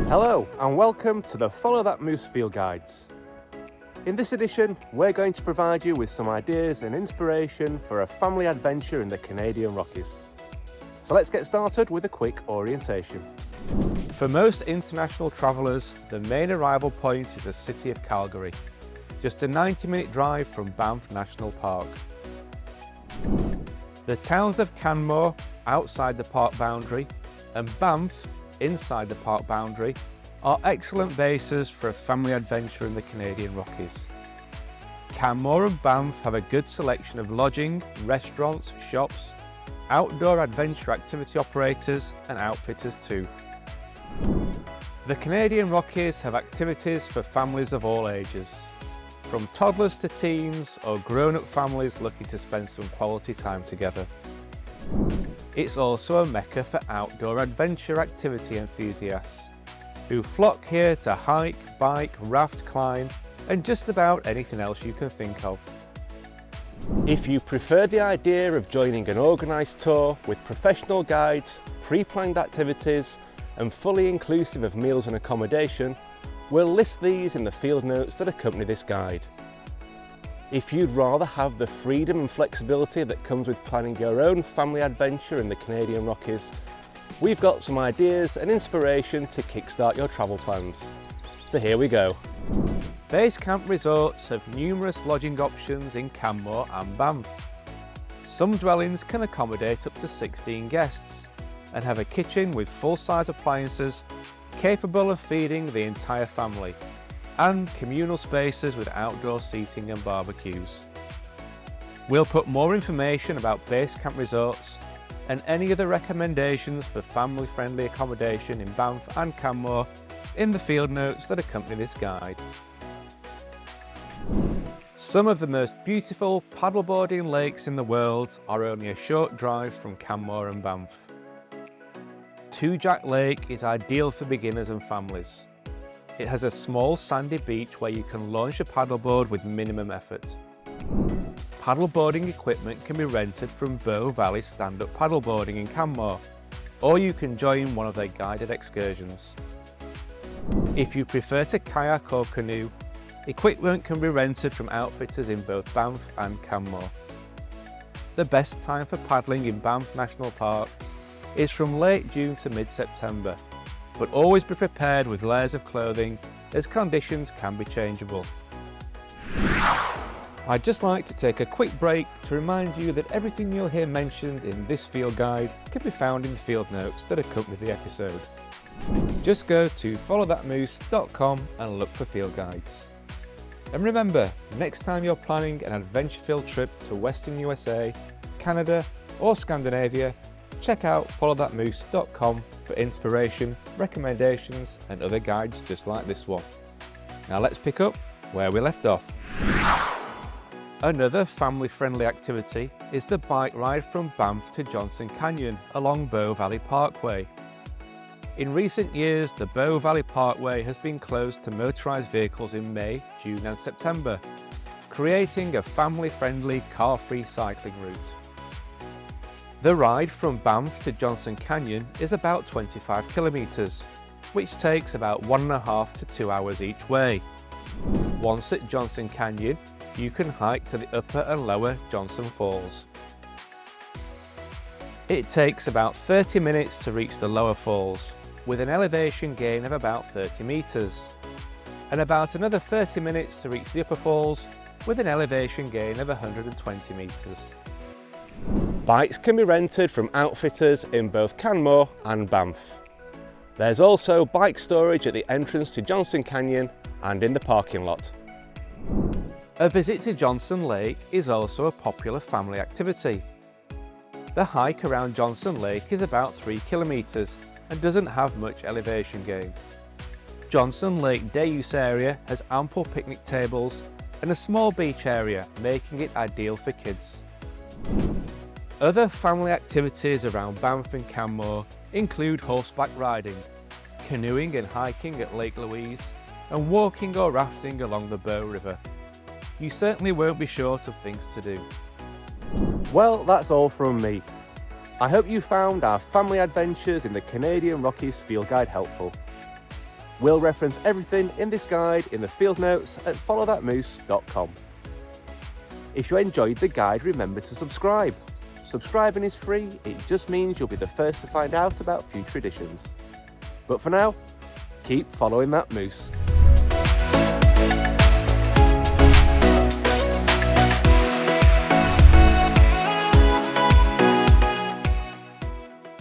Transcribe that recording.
Hello and welcome to the Follow That Moose Field Guides. In this edition, we're going to provide you with some ideas and inspiration for a family adventure in the Canadian Rockies. So let's get started with a quick orientation. For most international travellers, the main arrival point is the city of Calgary, just a 90-minute drive from Banff National Park. The towns of Canmore, outside the park boundary, and Banff, inside the park boundary, are excellent bases for a family adventure in the Canadian Rockies. Canmore and Banff have a good selection of lodging, restaurants, shops, outdoor adventure activity operators and outfitters too. The Canadian Rockies have activities for families of all ages, from toddlers to teens or grown-up families looking to spend some quality time together. It's also a mecca for outdoor adventure activity enthusiasts who flock here to hike, bike, raft, climb and just about anything else you can think of. If you prefer the idea of joining an organised tour with professional guides, pre-planned activities and fully inclusive of meals and accommodation, we'll list these in the field notes that accompany this guide. If you'd rather have the freedom and flexibility that comes with planning your own family adventure in the Canadian Rockies, we've got some ideas and inspiration to kickstart your travel plans. So here we go. Base camp resorts have numerous lodging options in Canmore and Banff. Some dwellings can accommodate up to 16 guests and have a kitchen with full-size appliances capable of feeding the entire family, and communal spaces with outdoor seating and barbecues. We'll put more information about base camp resorts and any other recommendations for family-friendly accommodation in Banff and Canmore in the field notes that accompany this guide. Some of the most beautiful paddleboarding lakes in the world are only a short drive from Canmore and Banff. Two Jack Lake is ideal for beginners and families. It has a small sandy beach where you can launch a paddleboard with minimum effort. Paddleboarding equipment can be rented from Bow Valley Stand-Up Paddleboarding in Canmore, or you can join one of their guided excursions. If you prefer to kayak or canoe, equipment can be rented from outfitters in both Banff and Canmore. The best time for paddling in Banff National Park is from late June to mid-September, but always be prepared with layers of clothing as conditions can be changeable. I'd just like to take a quick break to remind you that everything you'll hear mentioned in this field guide can be found in the field notes that accompany the episode. Just go to followthatmoose.com and look for field guides. And remember, next time you're planning an adventure-filled trip to Western USA, Canada or Scandinavia, check out followthatmoose.com for inspiration, recommendations and other guides just like this one. Now let's pick up where we left off. Another family-friendly activity is the bike ride from Banff to Johnson Canyon along Bow Valley Parkway. In recent years, the Bow Valley Parkway has been closed to motorised vehicles in May, June and September, creating a family-friendly, car-free cycling route. The ride from Banff to Johnson Canyon is about 25 kilometres, which takes about 1.5 to 2 hours each way. Once at Johnson Canyon, you can hike to the upper and lower Johnson Falls. It takes about 30 minutes to reach the lower falls, with an elevation gain of about 30 metres, and about another 30 minutes to reach the upper falls, with an elevation gain of 120 metres. Bikes can be rented from outfitters in both Canmore and Banff. There's also bike storage at the entrance to Johnson Canyon and in the parking lot. A visit to Johnson Lake is also a popular family activity. The hike around Johnson Lake is about 3 kilometres and doesn't have much elevation gain. Johnson Lake day use area has ample picnic tables and a small beach area, making it ideal for kids. Other family activities around Banff and Canmore include horseback riding, canoeing and hiking at Lake Louise, and walking or rafting along the Bow River. You certainly won't be short of things to do. Well, that's all from me. I hope you found our family adventures in the Canadian Rockies field guide helpful. We'll reference everything in this guide in the field notes at followthatmoose.com. If you enjoyed the guide, remember to subscribe. Subscribing is free, it just means you'll be the first to find out about future editions. But for now, keep following that moose.